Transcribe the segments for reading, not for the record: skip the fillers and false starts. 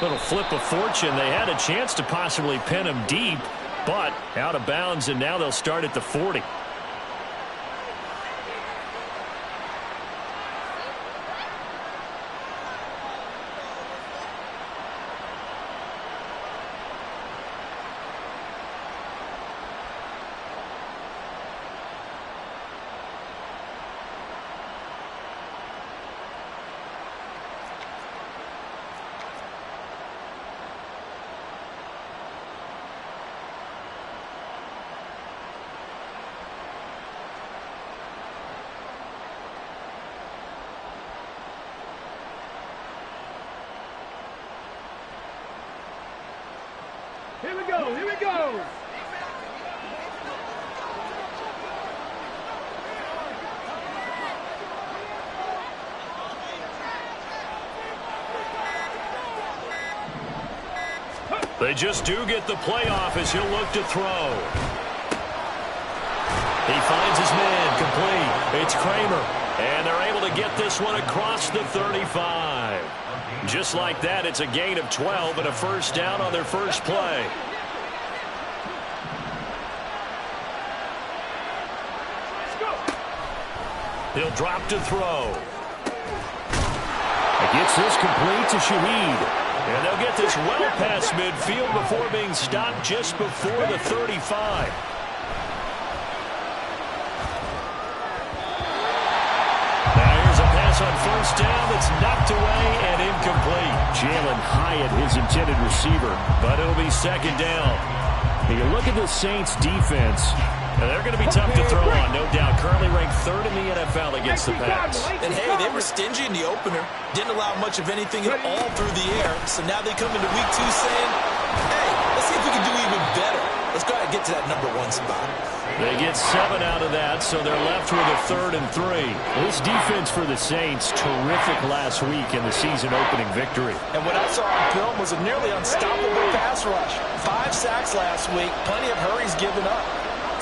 Little flip of fortune. They had a chance to possibly pin him deep, but out of bounds, and now they'll start at the 40. Here we go, here we go! They just do get the playoff as he'll look to throw. He finds his man complete. It's Kramer. And they're able to get this one across the 35. Just like that, it's a gain of 12 and a first down on their first play. He'll drop to throw. He gets this complete to Shaheed. And they'll get this well past midfield before being stopped just before the 35. On first down, that's knocked away and incomplete. Jalen Hyatt, his intended receiver, but it'll be second down. You look at the Saints defense, and they're going to be tough to throw on, no doubt. Currently ranked third in the NFL against the pass. And hey, they were stingy in the opener. Didn't allow much of anything at all through the air. So now they come into week 2 saying, hey, let's see if we can do even better. Let's go ahead and get to that number 1 spot. They get 7 out of that, so they're left with a 3rd and 3. This defense for the Saints, terrific last week in the season-opening victory. And what I saw on film was a nearly unstoppable pass rush. 5 sacks last week, plenty of hurries given up.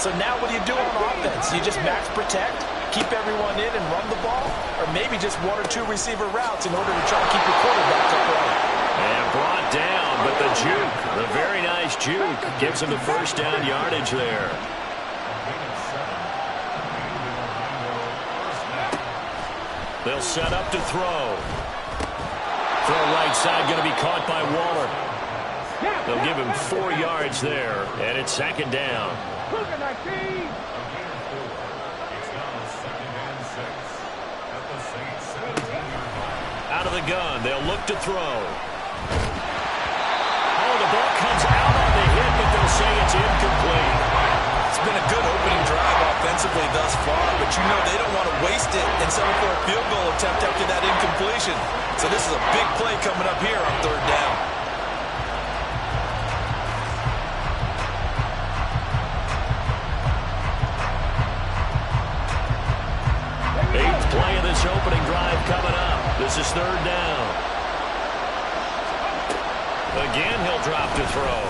So now what do you do on offense? You just max protect, keep everyone in and run the ball, or maybe just 1 or 2 receiver routes in order to try to keep your quarterback upright. And brought down, but the juke, the very nice juke, gives him the first down yardage there. They'll set up to throw. Throw right side, going to be caught by Waller. They'll give him 4 yards there, and it's second down. Out of the gun, they'll look to throw. Oh, the ball comes out on the hit, but they'll say it's incomplete. It's been a good opening drive offensively thus far, but you know they don't want to waste it and settle for a field goal attempt after that incompletion. So this is a big play coming up here on 3rd down. Eighth play of this opening drive coming up. This is 3rd down. Again, he'll drop to throw.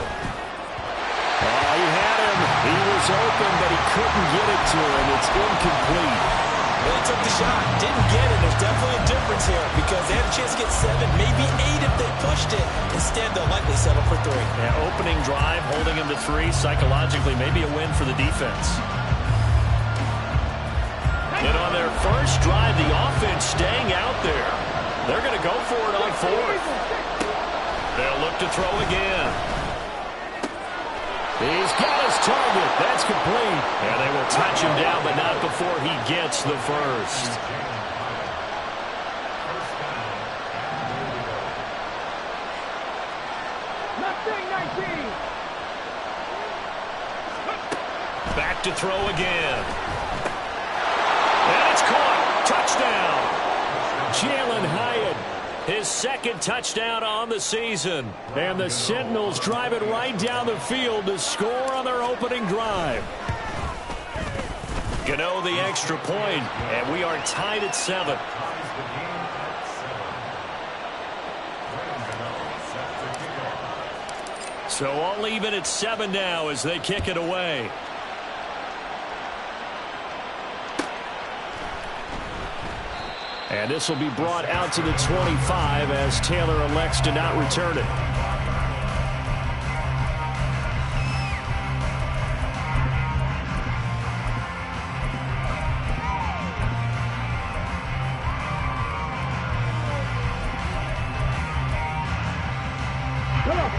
Oh, he had him. He was open, but he couldn't get it to him. It's incomplete. Well, he took the shot, didn't get it. There's definitely a difference here because they had a chance to get 7, maybe 8 if they pushed it. Instead, they'll likely settle for 3. Yeah, opening drive, holding him to 3. Psychologically, maybe a win for the defense. And on their first drive, the offense staying out there. They're going to go for it on 4th. They'll look to throw again. He's got his target. That's complete. And they will touch him down, but not before he gets the first. Back to throw again. And it's caught. Touchdown. Jalen Hyatt, his 2nd touchdown on the season. And the Sentinels drive it right down the field to score on their opening drive. Gano the extra point, and we are tied at 7. So all even at 7 now as they kick it away. And this will be brought out to the 25 as Taylor elects to not return it.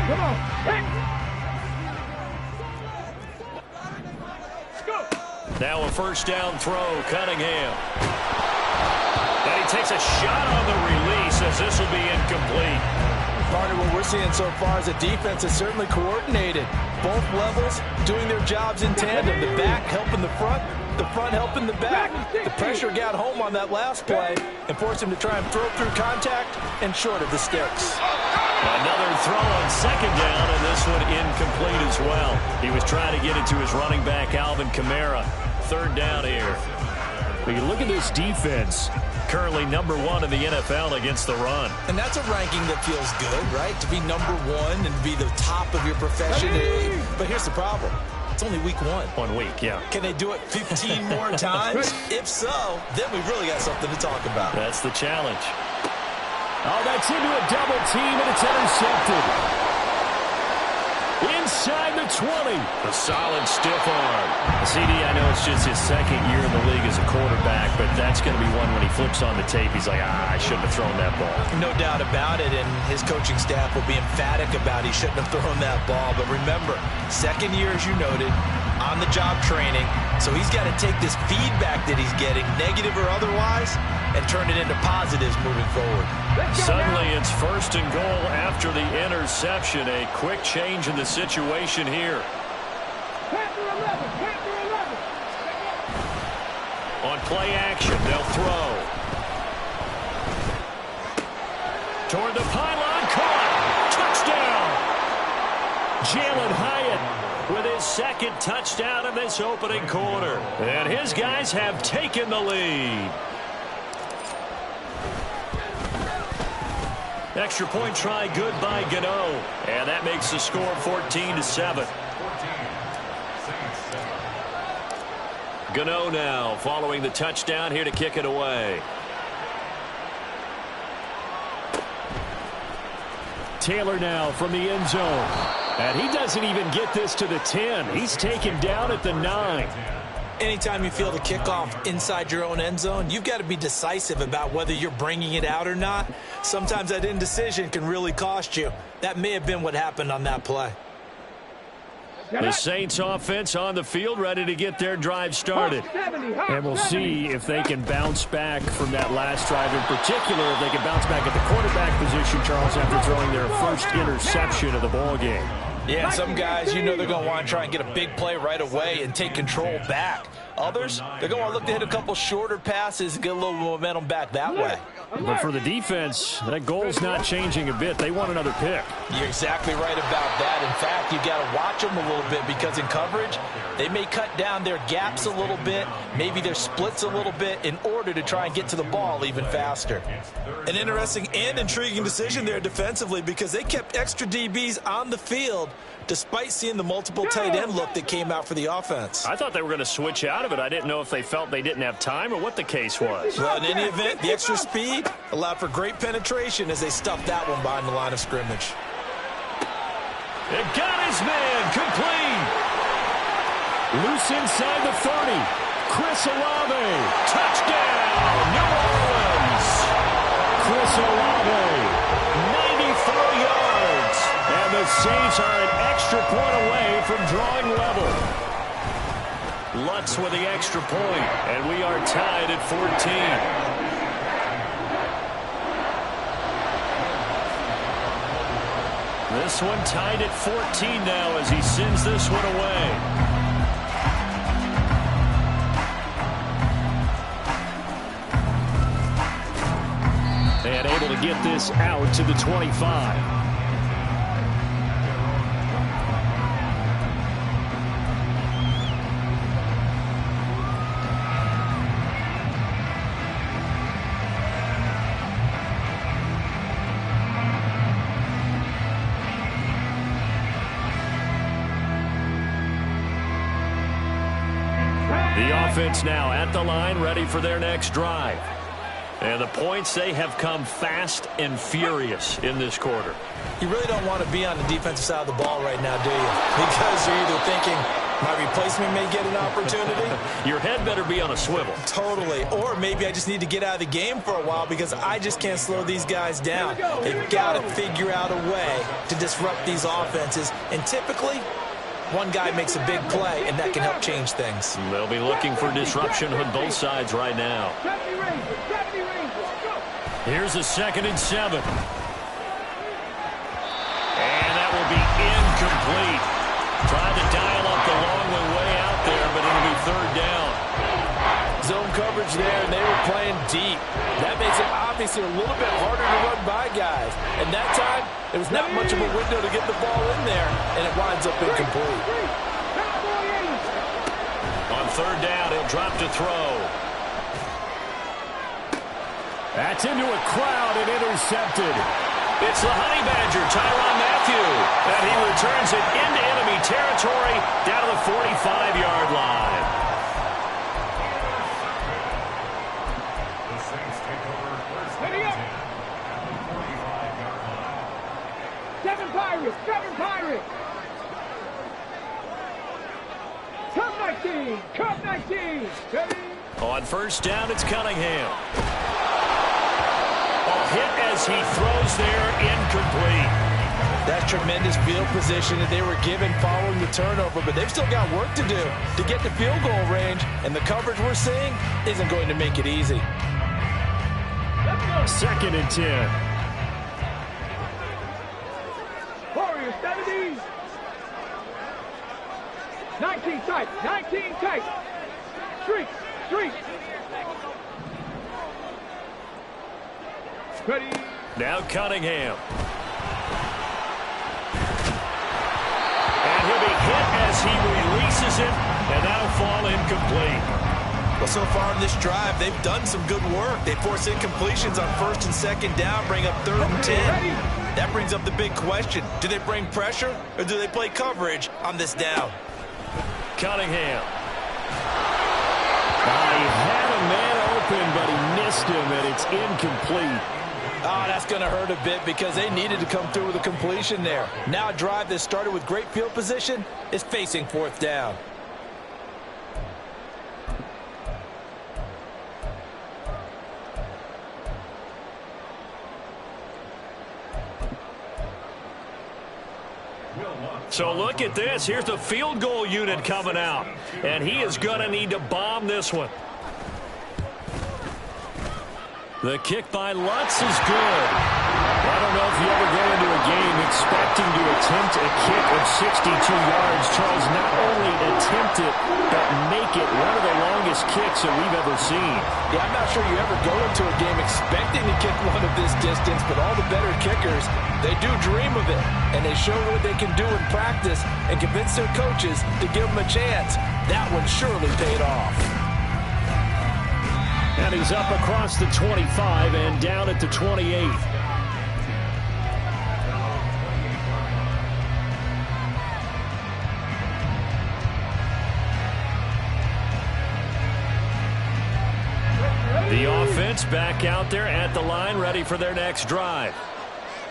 Come on. Hey. Let's go. Now a first down throw, Cunningham. And he takes a shot on the release as this will be incomplete. Partner, what we're seeing so far is a defense is certainly coordinated. Both levels doing their jobs in tandem. The back helping the front helping the back. The pressure got home on that last play and forced him to try and throw through contact and short of the sticks. Another throw on second down, and this one incomplete as well. He was trying to get it to his running back, Alvin Kamara. Third down here. But you look at this defense, currently number 1 in the NFL against the run. And that's a ranking that feels good, right? To be number 1 and be the top of your profession. But here's the problem. It's only week 1. 1 week, yeah. Can they do it 15 more times? If so, then we really got something to talk about. That's the challenge. Oh, that's into a double team, and it's intercepted. Inside the 20. A solid stiff arm. CD, I know it's just his second year in the league as a quarterback, but that's going to be one when he flips on the tape. He's like, I shouldn't have thrown that ball. No doubt about it, and his coaching staff will be emphatic about he shouldn't have thrown that ball. But remember, second year, as you noted, on-the-job training. So he's got to take this feedback that he's getting, negative or otherwise, and turn it into positives moving forward. Suddenly it's first and goal after the interception. A quick change in the situation here. On play action, they'll throw. Toward the pylon, caught. Touchdown. Jalen Hyatt with his second touchdown in this opening quarter. And his guys have taken the lead. Extra point try good by Gano. And that makes the score 14-7. Gano now following the touchdown here to kick it away. Taylor now from the end zone. And he doesn't even get this to the 10. He's taken down at the 9. Anytime you feel the kickoff inside your own end zone, you've got to be decisive about whether you're bringing it out or not. Sometimes that indecision can really cost you. That may have been what happened on that play. The Saints offense on the field, ready to get their drive started. And we'll see if they can bounce back from that last drive. In particular, if they can bounce back at the quarterback position, Charles, after throwing their first interception of the ballgame. Yeah, and some guys, you know they're going to want to try and get a big play right away and take control back. Others, they're going to look to hit a couple shorter passes and get a little momentum back that way. But for the defense, that goal's not changing a bit. They want another pick. You're exactly right about that. In fact, you've got to watch them a little bit because in coverage, they may cut down their gaps a little bit, maybe their splits a little bit in order to try and get to the ball even faster. An interesting and intriguing decision there defensively because they kept extra DBs on the field despite seeing the multiple tight end look that came out for the offense. I thought they were going to switch out of it. I didn't know if they felt they didn't have time or what the case was. Well, in any event, the extra speed allowed for great penetration as they stuffed that one behind the line of scrimmage. It got his man complete. Loose inside the 30. Chris Olave. Touchdown, New Orleans. Chris Olave, 94 yards. And the Saints are an extra point away from drawing level. Lutz with the extra point, and we are tied at 14. This one tied at 14 now as he sends this one away. And able to get this out to the 25. The offense now at the line, ready for their next drive. And the points, they have come fast and furious in this quarter. You really don't want to be on the defensive side of the ball right now, do you? Because you're either thinking, my replacement may get an opportunity. Your head better be on a swivel. Totally. Or maybe I just need to get out of the game for a while because I just can't slow these guys down. They've got to figure out a way to disrupt these offenses. And typically, one guy makes a big play, and that can help change things. They'll be looking for disruption on both sides right now. Here's a 2nd and 7. And that will be incomplete. Tried to dial up the long one way out there, but it'll be 3rd down. Zone coverage there, and they were playing deep. That makes it obviously a little bit harder to run by guys. And that time, there was not much of a window to get the ball in there, and it winds up incomplete. On 3rd down, he'll drop to throw. That's into a crowd and intercepted. It's the Honey Badger, Tyrann Mathieu, and he returns it into enemy territory down to the 45-yard line. The Saints take over first and 10 at the 45-yard line. 7 Pirates, 7 Pirates. Cup 19. On 1st down, it's Cunningham. A hit as he throws there, incomplete. That's tremendous field position that they were given following the turnover, but they've still got work to do to get to field goal range, and the coverage we're seeing isn't going to make it easy. 2nd and 10. Warriors 70. 19 tight, 19 tight. Street. Ready. Now Cunningham. And he'll be hit as he releases it, and that'll fall incomplete. Well, so far in this drive, they've done some good work. They force incompletions on 1st and 2nd down, bring up 3rd and 10. That brings up the big question. Do they bring pressure, or do they play coverage on this down? Cunningham. He had a man open, but he missed him, and it's incomplete. Oh, that's going to hurt a bit because they needed to come through with a completion there. Now a drive that started with great field position is facing 4th down. So look at this. Here's the field goal unit coming out, and he is going to need to bomb this one. The kick by Lutz is good. I don't know if you ever go into a game expecting to attempt a kick of 62 yards. Charles, not only attempt it, but make it one of the longest kicks that we've ever seen. Yeah, I'm not sure you ever go into a game expecting to kick one of this distance, but all the better kickers, they do dream of it, and they show what they can do in practice and convince their coaches to give them a chance. That one surely paid off. And he's up across the 25 and down at the 28. The offense back out there at the line, ready for their next drive.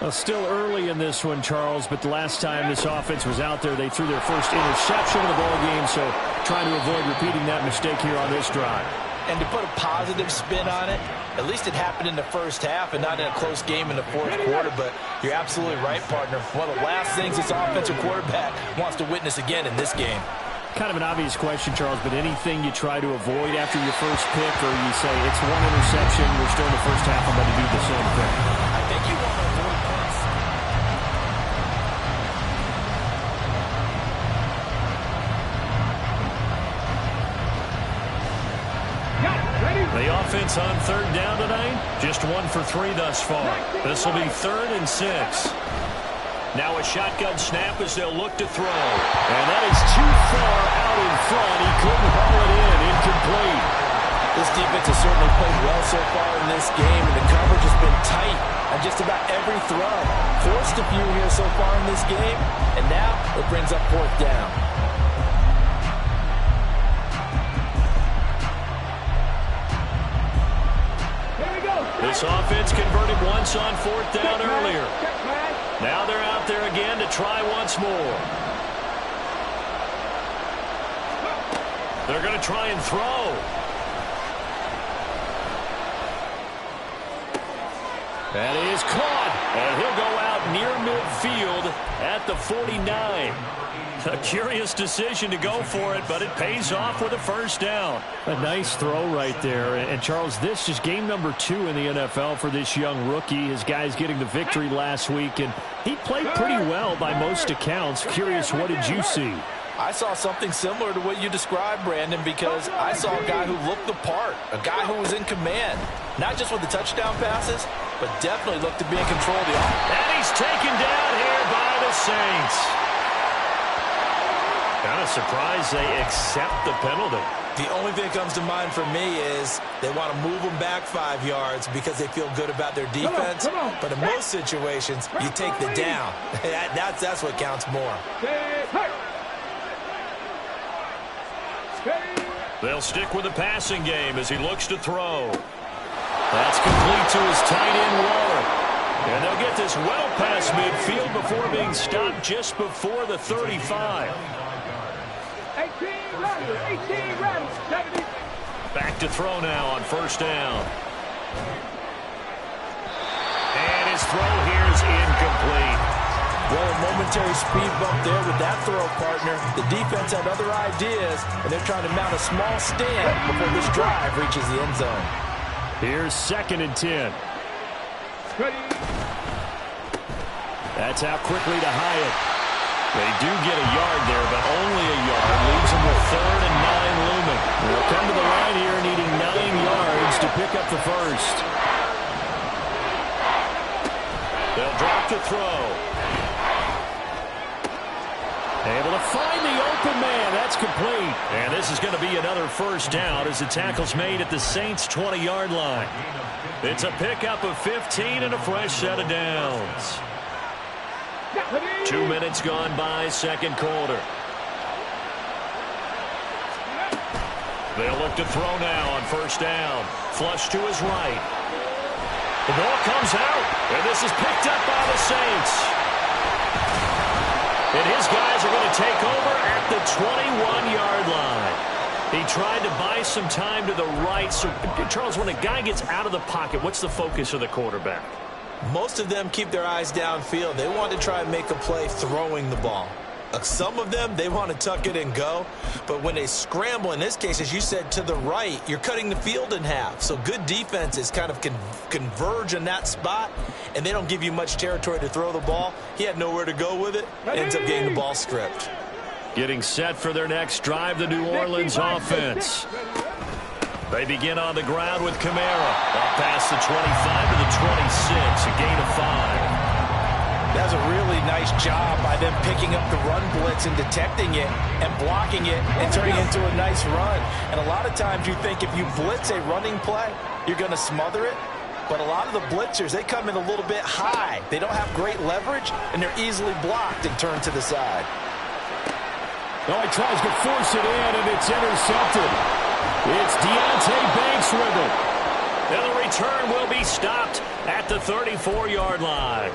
Well, still early in this one, Charles, but the last time this offense was out there, they threw their first interception of the ball game, so trying to avoid repeating that mistake here on this drive. And to put a positive spin on it, at least it happened in the first half and not in a close game in the 4th quarter, but you're absolutely right, partner. One of the last things this offensive quarterback wants to witness again in this game. Kind of an obvious question, Charles, but anything you try to avoid after your first pick, or you say it's one interception, we're still in the first half, I'm going to do the same thing? I think you want to avoid points. The offense on 3rd down tonight, just 1 for 3 thus far. This will be 3rd and 6. Now a shotgun snap as they'll look to throw. And that is too far out in front. He couldn't haul it in. Incomplete. This defense has certainly played well so far in this game, and the coverage has been tight on just about every throw. Forced a few here so far in this game, and now it brings up 4th down. Here we go. This offense converted once on 4th down earlier. Now they're out there again to try once more. They're going to try and throw. That is caught, and he'll go out near midfield at the 49. A curious decision to go for it, but it pays off with a first down. A nice throw right there. And, Charles, this is game number 2 in the NFL for this young rookie. His guys getting the victory last week, and he played pretty well by most accounts. Curious, what did you see? I saw something similar to what you described, Brandon, because I saw a guy who looked the part, a guy who was in command, not just with the touchdown passes, but definitely looked to be in control of the offense. And he's taken down here by the Saints. Kind of surprised they accept the penalty. The only thing that comes to mind for me is they want to move them back 5 yards because they feel good about their defense. But in most situations, you take the down. That's what counts more. They'll stick with the passing game as he looks to throw. That's complete to his tight end, Waller. And they'll get this well past midfield before being stopped just before the 35. 18 runners, 70. Back to throw now on first down. And his throw here is incomplete. Well, a momentary speed bump there with that throw, partner. The defense had other ideas, and they're trying to mount a small stand before this drive reaches the end zone. Here's 2nd and 10. That's out quickly to Hyatt. They do get a yard there, but only a yard. Leaves them with 3rd and 9 looming. They'll come to the line here needing 9 yards to pick up the first. They'll drop to throw. Able to find the open man. That's complete. And this is going to be another first down as the tackle's made at the Saints' 20-yard line. It's a pickup of 15 and a fresh set of downs. 2 minutes gone by, second quarter. They'll look to throw now on first down. Flush to his right. The ball comes out, and this is picked up by the Saints. And his guys are going to take over at the 21-yard line. He tried to buy some time to the right. So, Charles, when a guy gets out of the pocket, what's the focus of the quarterback? Most of them keep their eyes downfield. They want to try and make a play throwing the ball. Some of them, they want to tuck it and go. But when they scramble, in this case, as you said, to the right, you're cutting the field in half. So good defenses kind of converge in that spot, and they don't give you much territory to throw the ball. He had nowhere to go with it. Ends up getting the ball stripped. Getting set for their next drive, the New Orleans offense. They begin on the ground with Kamara. Up past the 25 to the 26, a gain of 5. That's a really nice job by them picking up the run blitz and detecting it and blocking it and turning it into a nice run. And a lot of times you think if you blitz a running play, you're going to smother it. But a lot of the blitzers, they come in a little bit high. They don't have great leverage, and they're easily blocked and turned to the side. Oh, he tries to force it in, and it's intercepted. It's Deontay Banks with it. And the return will be stopped at the 34-yard line.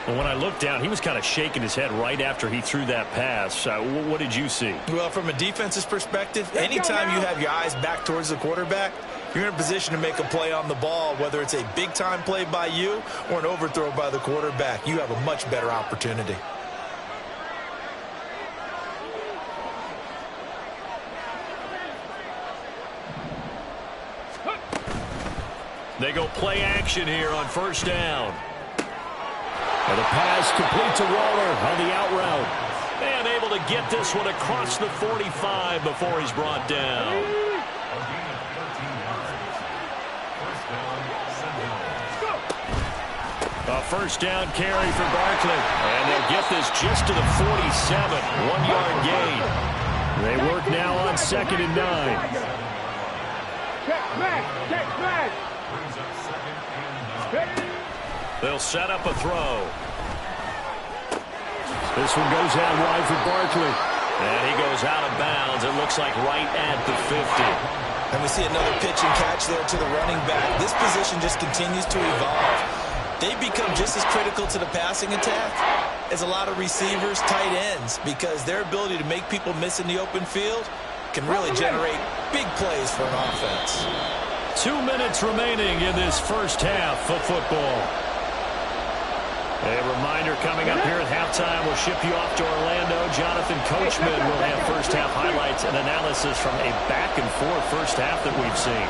And when I looked down, he was kind of shaking his head right after he threw that pass. What did you see? Well, from a defense's perspective, anytime you have your eyes back towards the quarterback, you're in a position to make a play on the ball, whether it's a big-time play by you or an overthrow by the quarterback. You have a much better opportunity. They go play action here on first down. And the pass complete to Waller on the out route. And able to get this one across the 45 before he's brought down. A first down carry for Barkley. And they'll get this just to the 47. 1-yard gain. They work now on 2nd and 9. Check back. They'll set up a throw. This one goes out wide for Barkley. And he goes out of bounds. It looks like right at the 50. And we see another pitch and catch there to the running back. This position just continues to evolve. They become just as critical to the passing attack as a lot of receivers, tight ends, because their ability to make people miss in the open field can really generate big plays for an offense. 2 minutes remaining in this first half of football. A reminder coming up here at halftime. We'll ship you off to Orlando. Jonathan Coachman will have first half highlights and analysis from a back-and-forth first half that we've seen.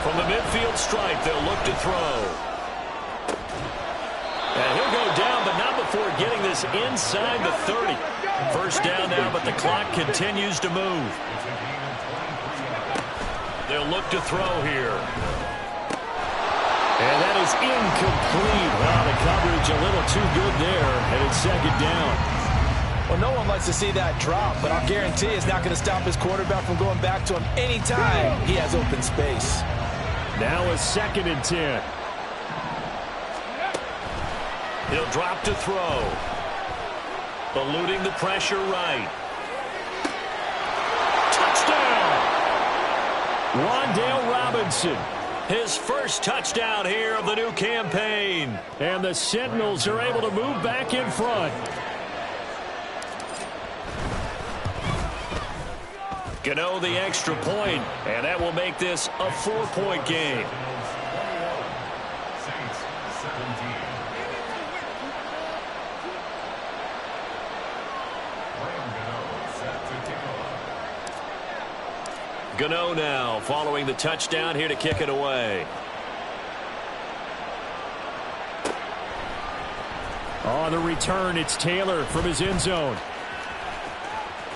From the midfield stripe, they'll look to throw. And he'll go down, but not before getting this inside the 30. First down now, but the clock continues to move. They'll look to throw here. And that is incomplete. Wow, the coverage a little too good there, and it's second down. Well, no one likes to see that drop, but I'll guarantee it's not going to stop his quarterback from going back to him anytime he has open space. Now a 2nd and 10. He'll drop to throw. Eluding the pressure right. Touchdown! Wan'Dale Robinson. His first touchdown here of the new campaign. And the Sentinels are able to move back in front. Gano the extra point, and that will make this a 4-point game. Gano now following the touchdown here to kick it away. On the return, it's Taylor from his end zone.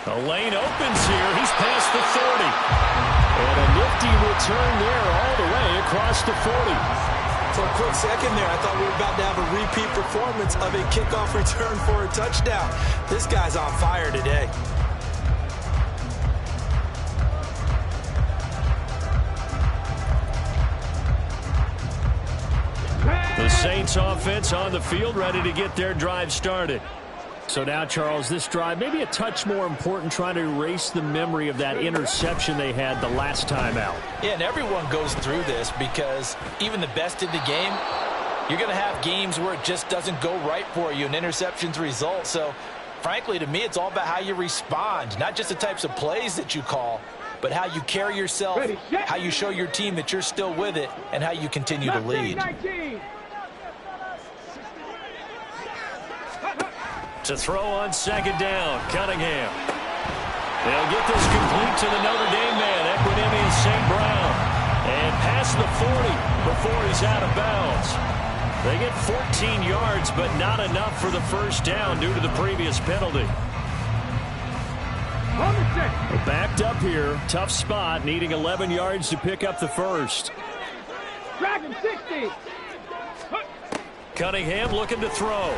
The lane opens here. He's past the 30. And a nifty return there all the way across the 40. For a quick second there, I thought we were about to have a repeat performance of a kickoff return for a touchdown. This guy's on fire today. The Saints offense on the field, ready to get their drive started. So now, Charles, this drive maybe a touch more important, trying to erase the memory of that interception they had the last time out. Yeah, and everyone goes through this because even the best in the game, you're going to have games where it just doesn't go right for you and interceptions result. So, frankly, to me, it's all about how you respond, not just the types of plays that you call, but how you carry yourself, how you show your team that you're still with it, and how you continue to lead. To throw on 2nd down, Cunningham. They'll get this complete to the Notre Dame man, Equinemius St. Brown. And past the 40 before he's out of bounds. They get 14 yards, but not enough for the first down due to the previous penalty. Backed up here, tough spot, needing 11 yards to pick up the first. Dragon 60. Cunningham looking to throw.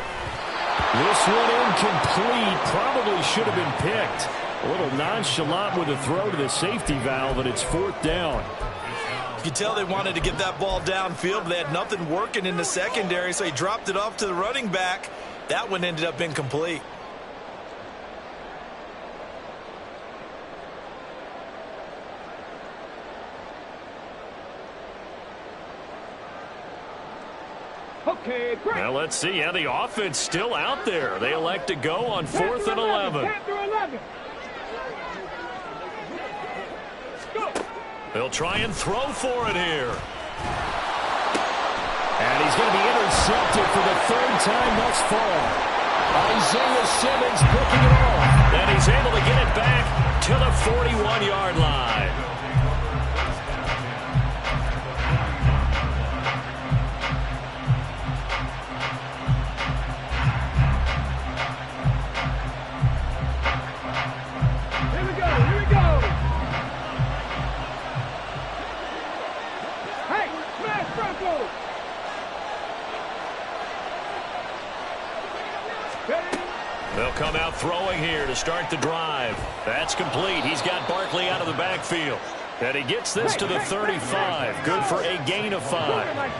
This one incomplete. Probably should have been picked. A little nonchalant with a throw to the safety valve, and it's 4th down. You can tell they wanted to get that ball downfield, but they had nothing working in the secondary, so he dropped it off to the running back. That one ended up incomplete. Okay, great. Now let's see how the offense still out there. They elect to go on 4th and 11. They'll try and throw for it here. And he's going to be intercepted for the 3rd time thus far. Isaiah Simmons picking it off. And he's able to get it back to the 41-yard line. They'll come out throwing here to start the drive. That's complete. He's got Barkley out of the backfield. And he gets this to the 35. Good for a gain of 5.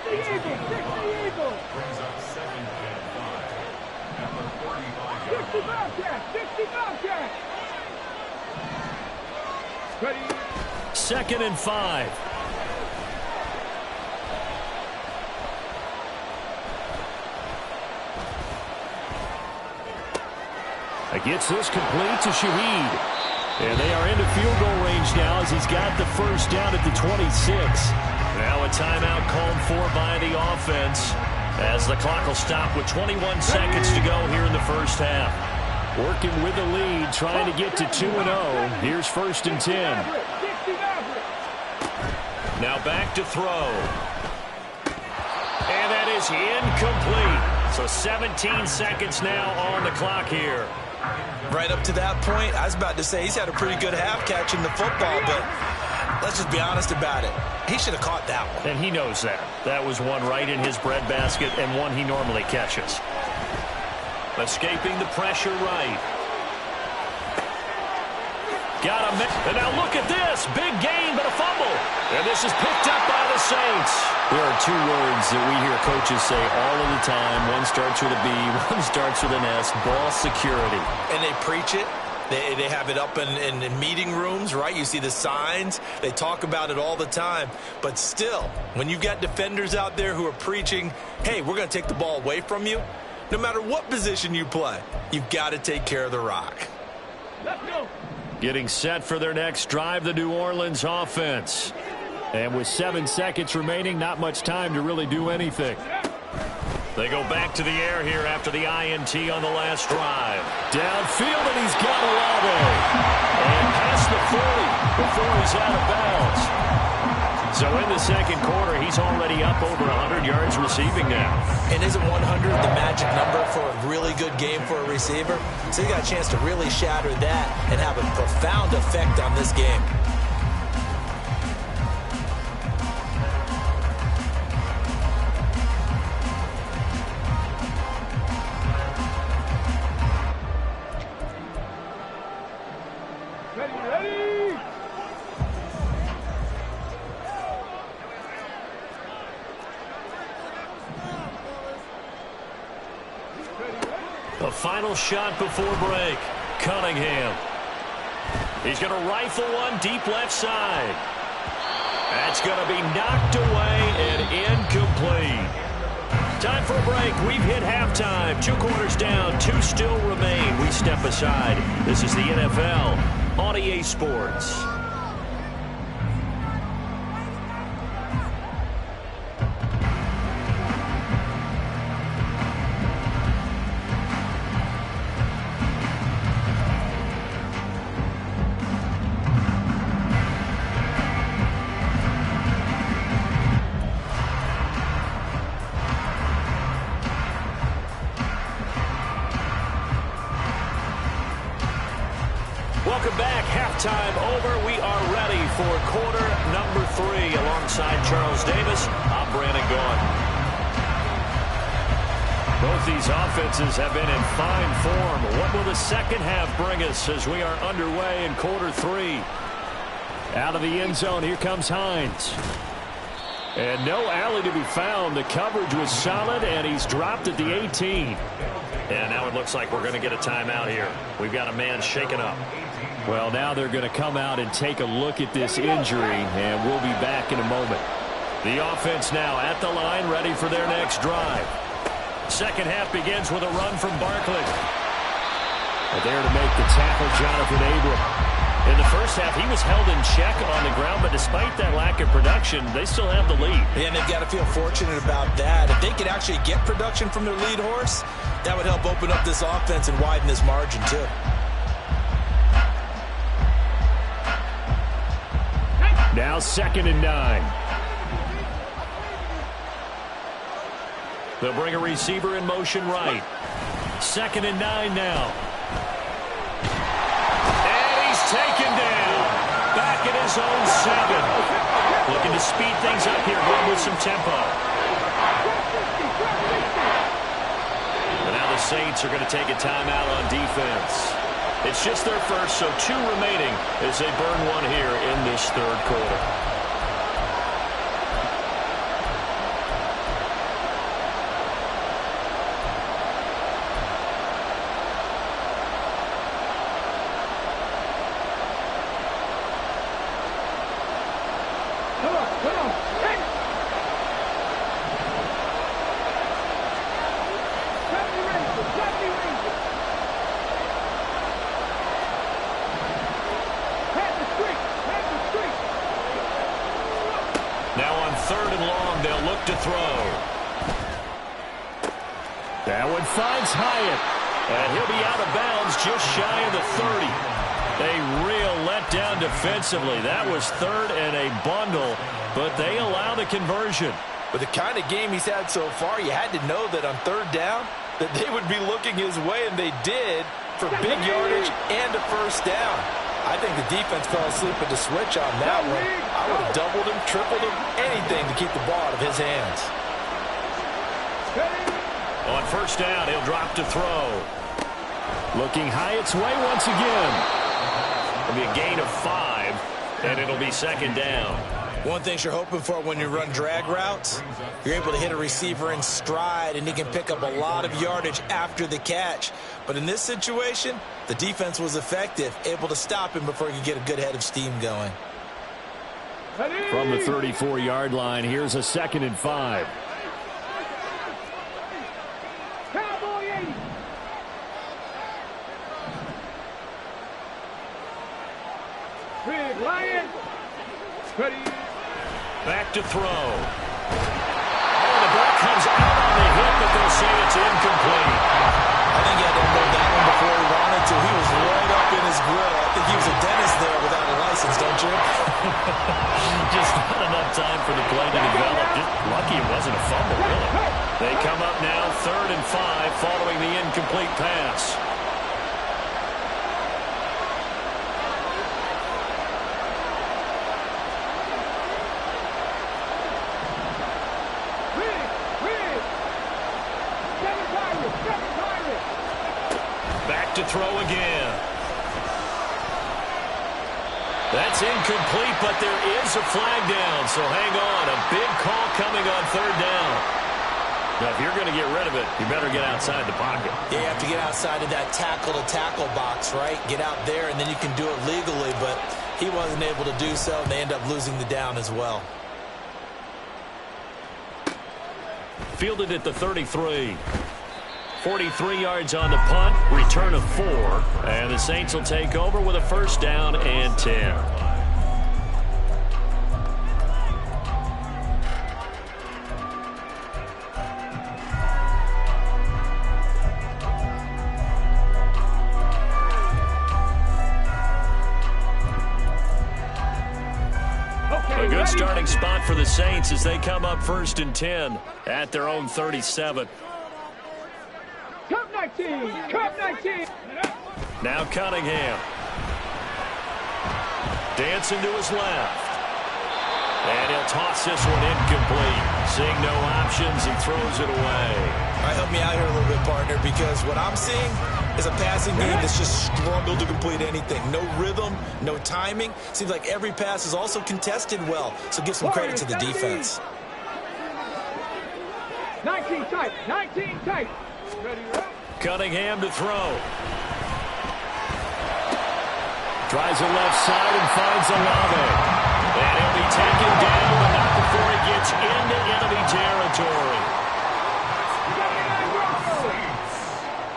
Brings up 2nd and 5. At the 45-yard line. 2nd and 5. Gets this complete to Shaheed. And they are into field goal range now as he's got the first down at the 26. Now a timeout called for by the offense as the clock will stop with 21 seconds to go here in the first half. Working with the lead, trying to get to 2-0. Here's 1st and 10. Now back to throw. And that is incomplete. So 17 seconds now on the clock here. Right up to that point, I was about to say he's had a pretty good half catching the football, but let's just be honest about it. He should have caught that one. And he knows that. That was one right in his breadbasket and one he normally catches. Escaping the pressure right. Got him. And now look at this. Big gain, but a fumble. And this is picked up by the Saints. There are two words that we hear coaches say all of the time. One starts with a B, one starts with an S. Ball security. And they preach it. They have it up in meeting rooms, right? You see the signs. They talk about it all the time. But still, when you've got defenders out there who are preaching, hey, we're going to take the ball away from you, no matter what position you play, you've got to take care of the rock. Let's go. Getting set for their next drive, the New Orleans offense. And with 7 seconds remaining, not much time to really do anything. They go back to the air here after the INT on the last drive. Downfield, and he's got Olave. And past the 40 before he's out of bounds. So in the second quarter, he's already up over 100 yards receiving now. And isn't 100 the magic number for a really good game for a receiver? So he got a chance to really shatter that and have a profound effect on this game. The final shot before break. Cunningham. He's going to rifle one deep left side. That's going to be knocked away and incomplete. Time for a break. We've hit halftime. 2 quarters down. 2 still remain. We step aside. This is the NFL on EA Sports. Welcome back. Halftime over. We are ready for quarter number 3. Alongside Charles Davis, I'm Brandon Gaughan. Both these offenses have been in fine form. What will the second half bring us as we are underway in quarter 3? Out of the end zone, here comes Hines. And no alley to be found. The coverage was solid, and he's dropped at the 18. And now it looks like we're going to get a timeout here. We've got a man shaken up. Well, now they're going to come out and take a look at this injury, and we'll be back in a moment. The offense now at the line, ready for their next drive. Second half begins with a run from Barkley. But there to make the tackle, Jonathan Abram. In the first half, he was held in check on the ground, but despite that lack of production, they still have the lead. And they've got to feel fortunate about that. If they could actually get production from their lead horse, that would help open up this offense and widen this margin, too. Now 2nd and 9. They'll bring a receiver in motion right. 2nd and 9 now. And he's taken down. Back at his own 7. Looking to speed things up here, going with some tempo. And now the Saints are going to take a timeout on defense. It's just their first, so 2 remaining as they burn one here in this third quarter. to throw. That one finds Hyatt. And he'll be out of bounds just shy of the 30. A real letdown defensively. That was third and a bundle, but they allow the conversion. With the kind of game he's had so far, you had to know that on third down that they would be looking his way, and they did for big yardage and a first down. I think the defense fell asleep at the switch on that one. I would have doubled him, tripled him, anything to keep the ball out of his hands. On first down, he'll drop to throw. Looking Hyatt's way once again. It'll be a gain of 5, and it'll be second down. One thing you're hoping for when you run drag routes, you're able to hit a receiver in stride, and he can pick up a lot of yardage after the catch. But in this situation, the defense was effective, able to stop him before he could get a good head of steam going. From the 34-yard line, here's a 2nd and 5. Back to throw. Oh, the ball comes out on the hit, but they'll say it's incomplete. I think he had to unload that one before he wanted to. He was right up in his grill. I think he was a dentist there without a license, don't you? Just not enough time for the play to develop. Just lucky it wasn't a fumble, really. They come up now 3rd and 5 following the incomplete pass. To throw again. That's incomplete, but there is a flag down, so hang on. A big call coming on 3rd down. Now, if you're going to get rid of it, you better get outside the pocket. Yeah, you have to get outside of that tackle-to-tackle box, right? Get out there, and then you can do it legally, but he wasn't able to do so, and they end up losing the down as well. Fielded at the 33. 43 yards on the punt, return of 4, and the Saints will take over with a first down and 10. A good starting spot for the Saints as they come up 1st and 10 at their own 37. Cup 19. Now Cunningham. Dancing to his left. And he'll toss this one incomplete. Seeing no options and throws it away. All right, help me out here a little bit, partner, because what I'm seeing is a passing game that's just struggled to complete anything. No rhythm, no timing. Seems like every pass is also contested well, so give some credit to the defense. 19 tight. Ready, Cunningham to throw. Tries the left side and finds Olave. And he'll be taken down, but not before he gets into enemy territory.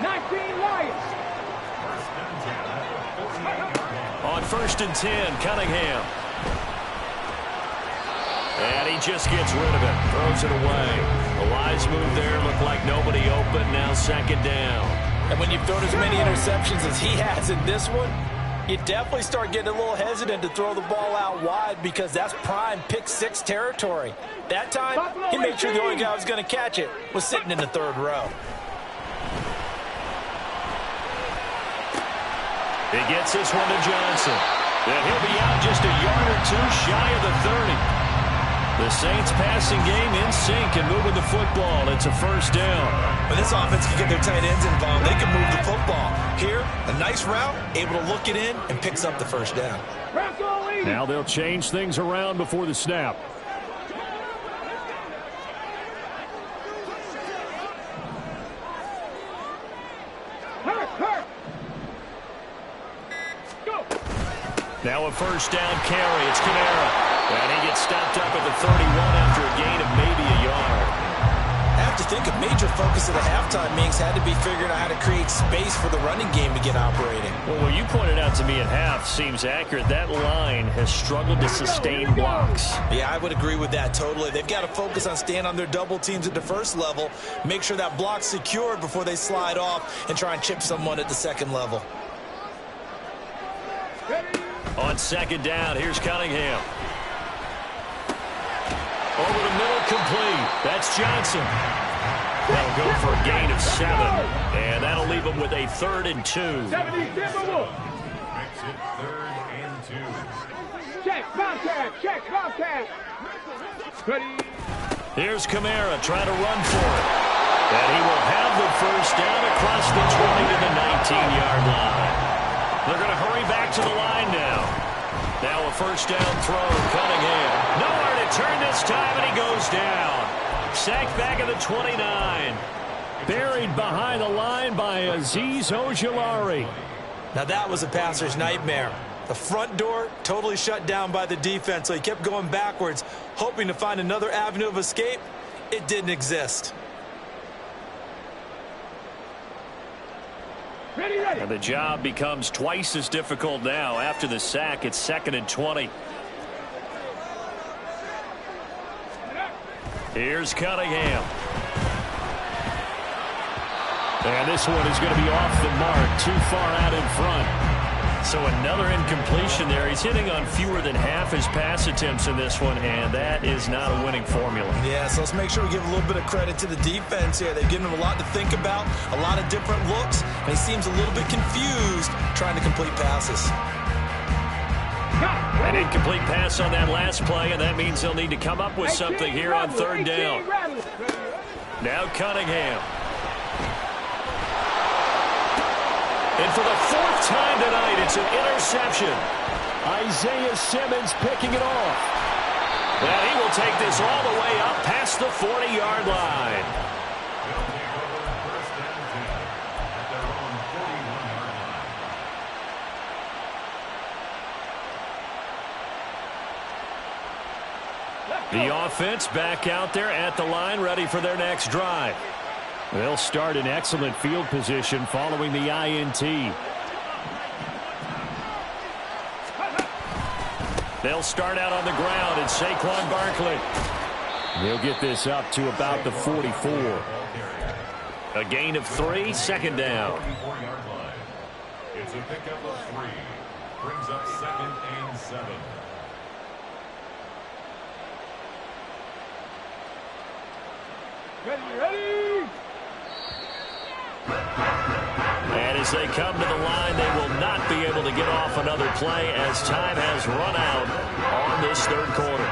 19 Lions. On 1st and 10, Cunningham. And he just gets rid of it. Throws it away. A wise move there. Looked like nobody open. Now 2nd down. And when you've thrown as many interceptions as he has in this one, you definitely start getting a little hesitant to throw the ball out wide because that's prime pick 6 territory. That time, he made sure the only guy who was going to catch it was sitting in the 3rd row. He gets this one to Johnson. And he'll be out just a yard or 2 shy of the 30. The Saints passing game in sync and moving the football. It's a first down. When this offense can get their tight ends involved, they can move the football. Here, a nice route, able to look it in, and picks up the first down. Now they'll change things around before the snap. Now a first down carry. It's Kamara. And he gets stopped up at the 31 after a gain of maybe a yard. I have to think a major focus of the halftime meetings had to be figuring out how to create space for the running game to get operating. Well, what you pointed out to me at half seems accurate. That line has struggled to sustain blocks. Yeah, I would agree with that totally. They've got to focus on staying on their double teams at the first level, make sure that block's secured before they slide off and try and chip someone at the second level. On second down, here's Cunningham. Over the middle, complete. That's Johnson. That'll go for a gain of 7. And that'll leave him with a 3rd and 2. Makes it 3rd and 2. Check, contact. Here's Kamara trying to run for it. And he will have the first down across the 20 to the 19-yard line. They're going to hurry back to the line now. Now a first down throw, Cunningham. Nowhere to turn this time, and he goes down. Sacked back at the 29. Buried behind the line by Azeez Ojulari. Now that was a passer's nightmare. The front door totally shut down by the defense, so he kept going backwards, hoping to find another avenue of escape. It didn't exist. And the job becomes twice as difficult now. After the sack, it's 2nd and 20. Here's Cunningham. And this one is going to be off the mark, too far out in front. So another incompletion there. He's hitting on fewer than half his pass attempts in this one, and that is not a winning formula. Yeah, so let's make sure we give a little bit of credit to the defense here. They've given him a lot to think about, a lot of different looks, and he seems a little bit confused trying to complete passes. An incomplete pass on that last play, and that means they'll need to come up with something here on 3rd down. Now Cunningham. And for the 4th time tonight, it's an interception. Isaiah Simmons picking it off. And he will take this all the way up past the 40-yard line. The offense back out there at the line, ready for their next drive. They'll start in excellent field position following the INT. They'll start out on the ground, and Saquon Barkley. They'll get this up to about the 44. A gain of 3, 2nd down. It's a pickup of 3. Brings up 2nd and 7. Ready. And as they come to the line, they will not be able to get off another play as time has run out on this 3rd quarter.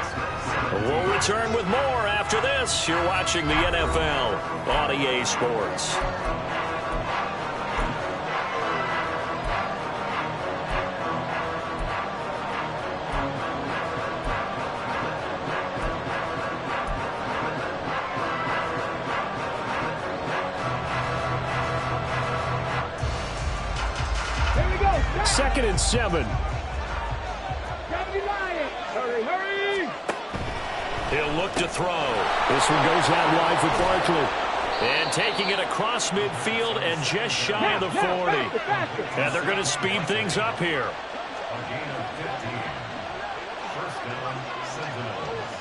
We'll return with more after this. You're watching the NFL on EA Sports. Second and 7. Hurry. He'll look to throw. This one goes out wide for Barkley. And taking it across midfield and just shy of the 40. And they're going to speed things up here. A gain of 15. First down, Sentinels.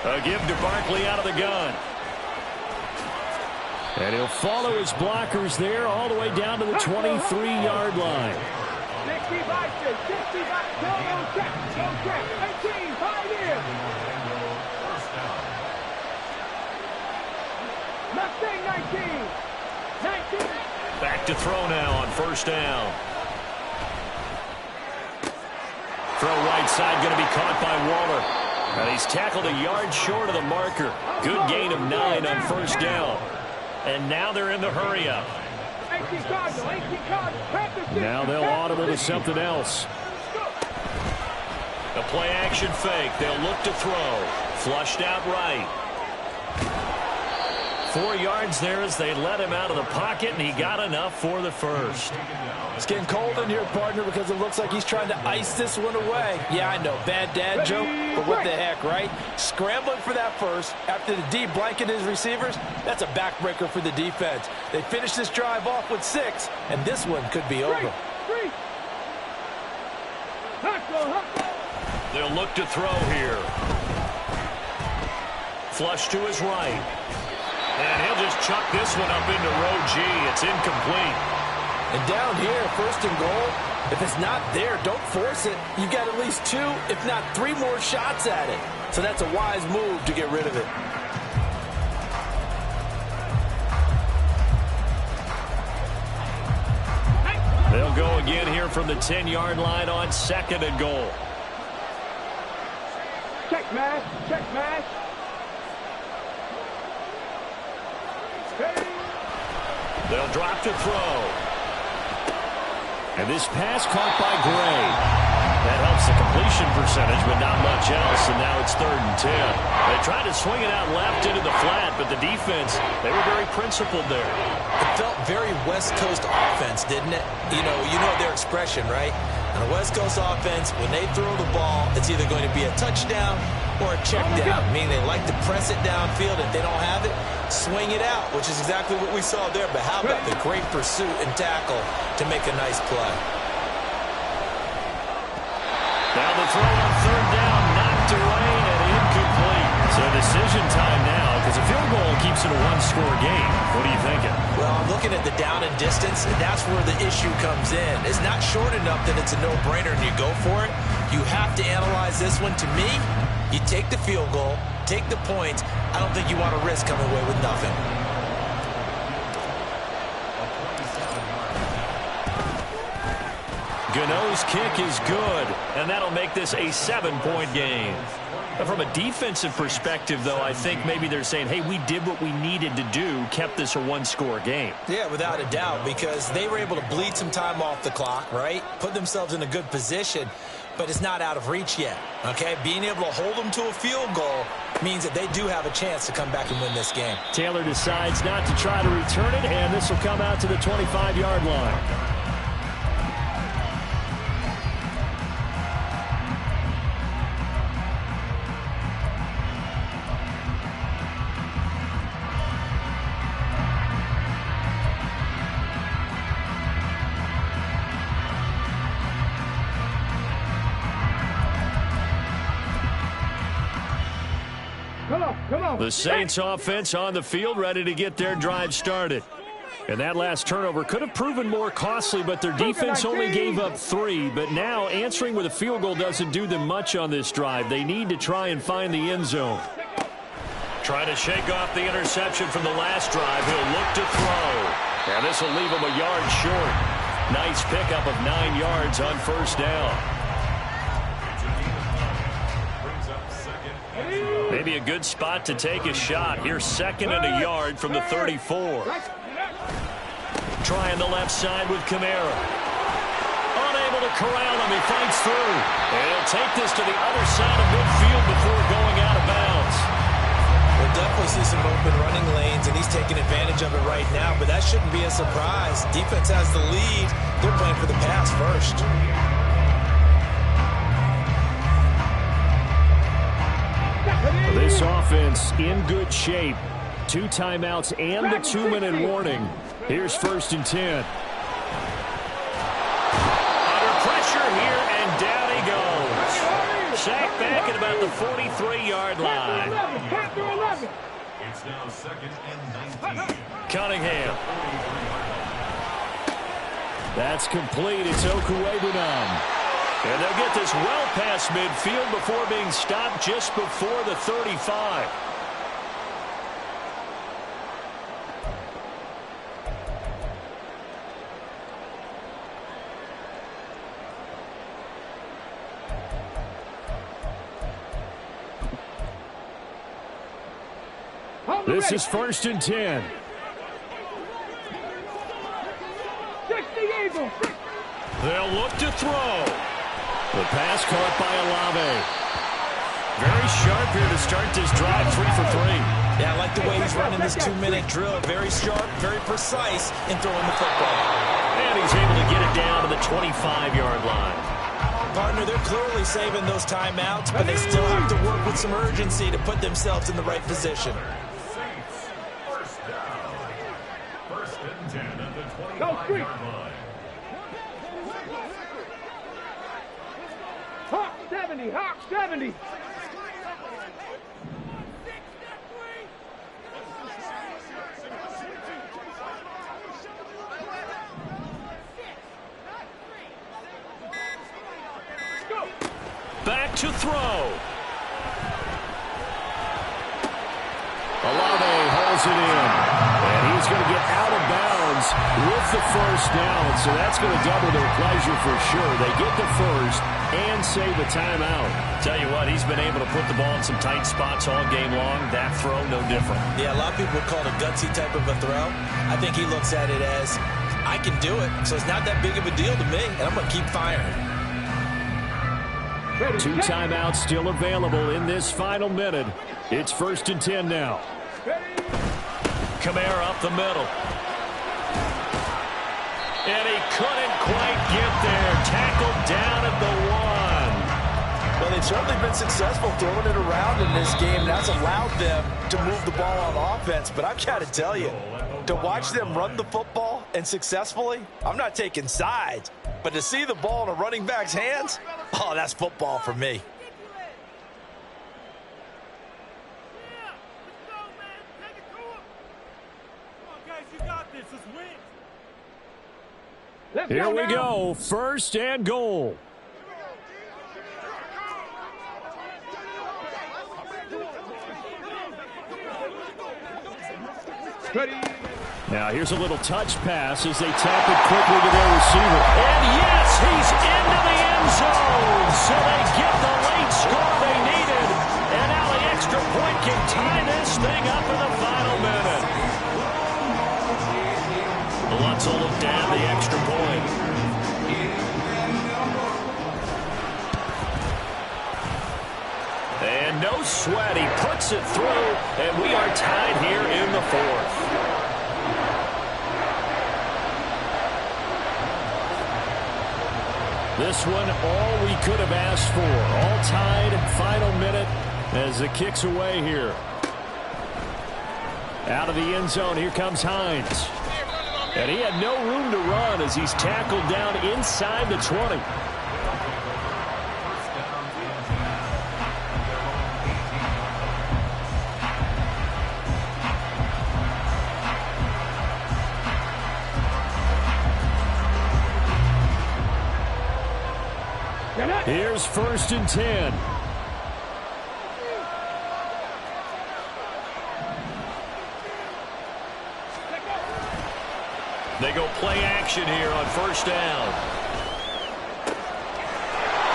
A give to Barkley out of the gun. And he'll follow his blockers there all the way down to the 23-yard line. 65, 65, don't check, 18, 5 in. First down. Mustang 19. Back to throw now on 1st down. Throw right side, going to be caught by Waller. And he's tackled a yard short of the marker. Good gain of 9 on 1st down. And now they're in the hurry-up. Now they'll audible to something else. A play-action fake. They'll look to throw. Flushed out right. 4 yards there as they let him out of the pocket, and he got enough for the first. It's getting cold in here, partner, because it looks like he's trying to ice this one away. Yeah, I know, bad dad joke, but what the heck, right? Scrambling for that first after the D blanketed his receivers, that's a backbreaker for the defense. They finished this drive off with 6, and this one could be over. They'll look to throw here. Flush to his right. And he'll just chuck this one up into row G. It's incomplete. And down here, 1st and goal, if it's not there, don't force it. You've got at least 2, if not 3 more shots at it. So that's a wise move to get rid of it. They'll go again here from the 10-yard line on 2nd and goal. Check match, check match. They'll drop to throw. And this pass caught by Gray. That helps the completion percentage, but not much else, and now it's 3rd and 10. They tried to swing it out left into the flat, but the defense, they were very principled there. It felt very West Coast offense, didn't it? You know their expression, right? On a West Coast offense, when they throw the ball, it's either going to be a touchdown or a check down, meaning they like to press it downfield. If they don't have it, swing it out, which is exactly what we saw there. But how about the great pursuit and tackle to make a nice play? Now the throw on 3rd down, knocked away and incomplete. So decision time now, because a field goal keeps it a 1-score game. What are you thinking? Well, I'm looking at the down and distance, and that's where the issue comes in. It's not short enough that it's a no-brainer and you go for it. You have to analyze this one. To me, you take the field goal, take the points. I don't think you want to risk coming away with nothing. Gano's kick is good, and that'll make this a 7-point game. From a defensive perspective, though, I think maybe they're saying, hey, we did what we needed to do, kept this a 1-score game. Yeah, without a doubt, because they were able to bleed some time off the clock, right? Put themselves in a good position, but it's not out of reach yet, okay? Being able to hold them to a field goal means that they do have a chance to come back and win this game. Taylor decides not to try to return it, and this will come out to the 25-yard line. The Saints offense on the field, ready to get their drive started. And that last turnover could have proven more costly, but their defense only gave up 3. But now answering with a field goal doesn't do them much on this drive. They need to try and find the end zone. Trying to shake off the interception from the last drive. He'll look to throw. And this will leave him a yard short. Nice pickup of 9 yards on 1st down. Maybe a good spot to take a shot. Here's 2nd and a yard from the 34. Trying the left side with Kamara. Unable to corral him. He fights through. And he'll take this to the other side of midfield before going out of bounds. We'll definitely see some open running lanes, and he's taking advantage of it right now, but that shouldn't be a surprise. Defense has the lead. They're playing for the pass first. This offense in good shape. 2 timeouts and the 2-minute warning. Here's 1st and 10. Under pressure here, and down he goes. Sacked back at about the 43-yard line. It's now 2nd and 19. Cunningham. That's complete. It's Okuwebunam. And they'll get this well past midfield before being stopped just before the 35. This is 1st and 10. 60 Eagles. They'll look to throw. The pass caught by Olave. Very sharp here to start this drive, 3 for 3. Yeah, I like the way he's running this 2-minute drill. Very sharp, very precise in throwing the football. And he's able to get it down to the 25-yard line. Partner, they're clearly saving those timeouts, but they still have to work with some urgency to put themselves in the right position. Saints, first down. First and 10 at the 25-yard line. Hawk 70, Hawk 70. Back to throw. Olave holds it in. And he's going to get out of bounds with the first down. So that's going to double their pleasure for sure. They get the first and save a timeout. Tell you what, he's been able to put the ball in some tight spots all game long. That throw, no different. Yeah, a lot of people would call it a gutsy type of a throw. I think he looks at it as, I can do it, so it's not that big of a deal to me, and I'm going to keep firing. 2 timeouts still available in this final minute. It's 1st and 10 now. Kamara up the middle. And he couldn't quite get there. Tackled down at the 1. Well, they've certainly been successful throwing it around in this game. That's allowed them to move the ball on offense. But I've got to tell you, to watch them run the football and successfully, I'm not taking sides. But to see the ball in a running back's hands, oh, that's football for me. Here we go. 1st and goal. Now here's a little touch pass as they tap it quickly to their receiver. And yes, he's into the end zone. So they get the late score they needed. And now the extra point can tie this thing up in the final minute. Lutz will look down the extra point. And no sweat. He puts it through. And we are tied here in the 4th. This one, all we could have asked for. All tied, final minute as it kicks away here. Out of the end zone, here comes Hines. And he had no room to run as he's tackled down inside the 20. Here's 1st and 10. They go play action here on 1st down.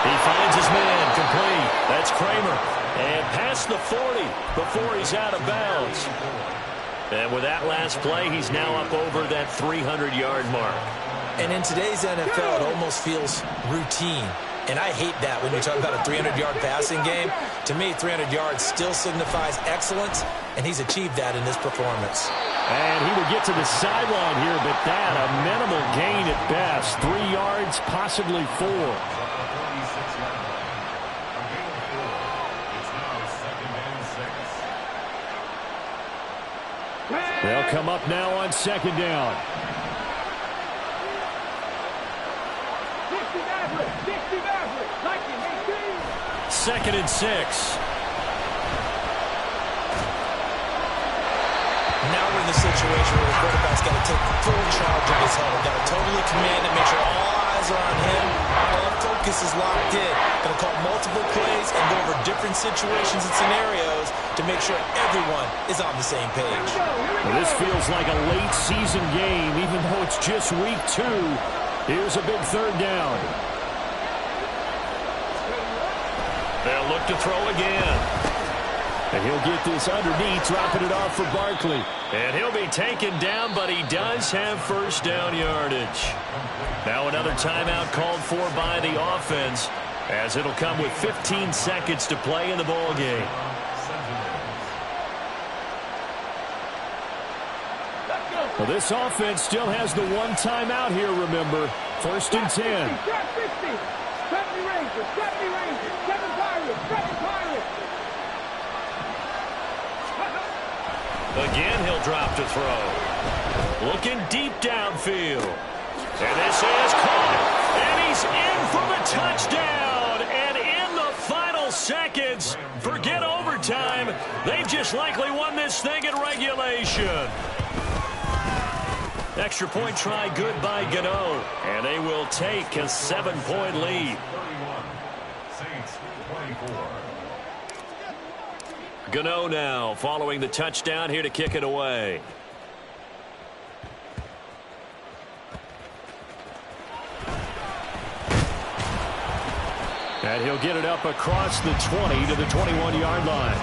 He finds his man complete. That's Kramer. And past the 40 before he's out of bounds. And with that last play, he's now up over that 300-yard mark. And in today's NFL, it almost feels routine. And I hate that when you talk about a 300-yard passing game. To me, 300 yards still signifies excellence, and he's achieved that in this performance. And he will get to the sideline here, but that, a minimal gain at best. 3 yards, possibly 4. They'll come up now on 2nd down. 2nd and 6. Now we're in the situation where the quarterback's got to take full charge of his huddle. Got to totally command and make sure all eyes are on him. All focus is locked in. Going to call multiple plays and go over different situations and scenarios to make sure everyone is on the same page. Well, this feels like a late season game, even though it's just week 2. Here's a big 3rd down. They'll look to throw again. And he'll get this underneath, dropping it off for Barkley. And he'll be taken down, but he does have 1st down yardage. Now another timeout called for by the offense. as it'll come with 15 seconds to play in the ball game. Well, this offense still has the one timeout here, remember. 1st and 10. 70 Rangers, 70 Rangers, 7 Pirates, 7 Pirates. Again, he'll drop to throw. Looking deep downfield. And this is caught. And he's in for the touchdown. And in the final seconds, forget overtime. They've just likely won this thing in regulation. Extra point try good by Gano. And they will take a 7-point lead. 31. Saints 24. Gano now following the touchdown here to kick it away. And he'll get it up across the 20 to the 21-yard line.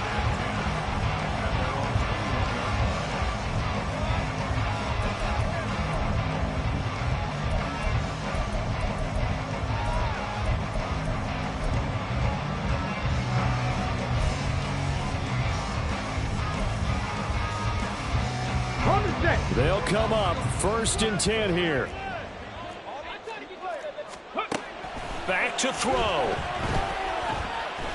They'll come up 1st and 10 here. Back to throw.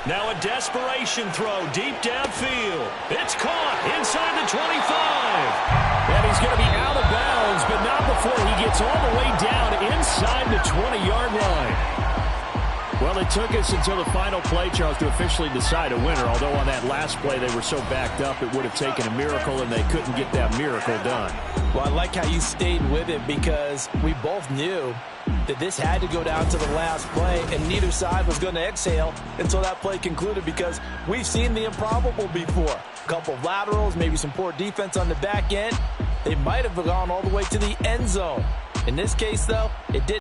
Now a desperation throw deep downfield. It's caught inside the 25. And he's going to be out of bounds, but not before he gets all the way down inside the 20-yard line. Well, it took us until the final play, Charles, to officially decide a winner, although on that last play they were so backed up it would have taken a miracle, and they couldn't get that miracle done. Well, I like how you stayed with it because we both knew that this had to go down to the last play, and neither side was going to exhale until that play concluded because we've seen the improbable before. A couple of laterals, maybe some poor defense on the back end. They might have gone all the way to the end zone. In this case, though, it didn't.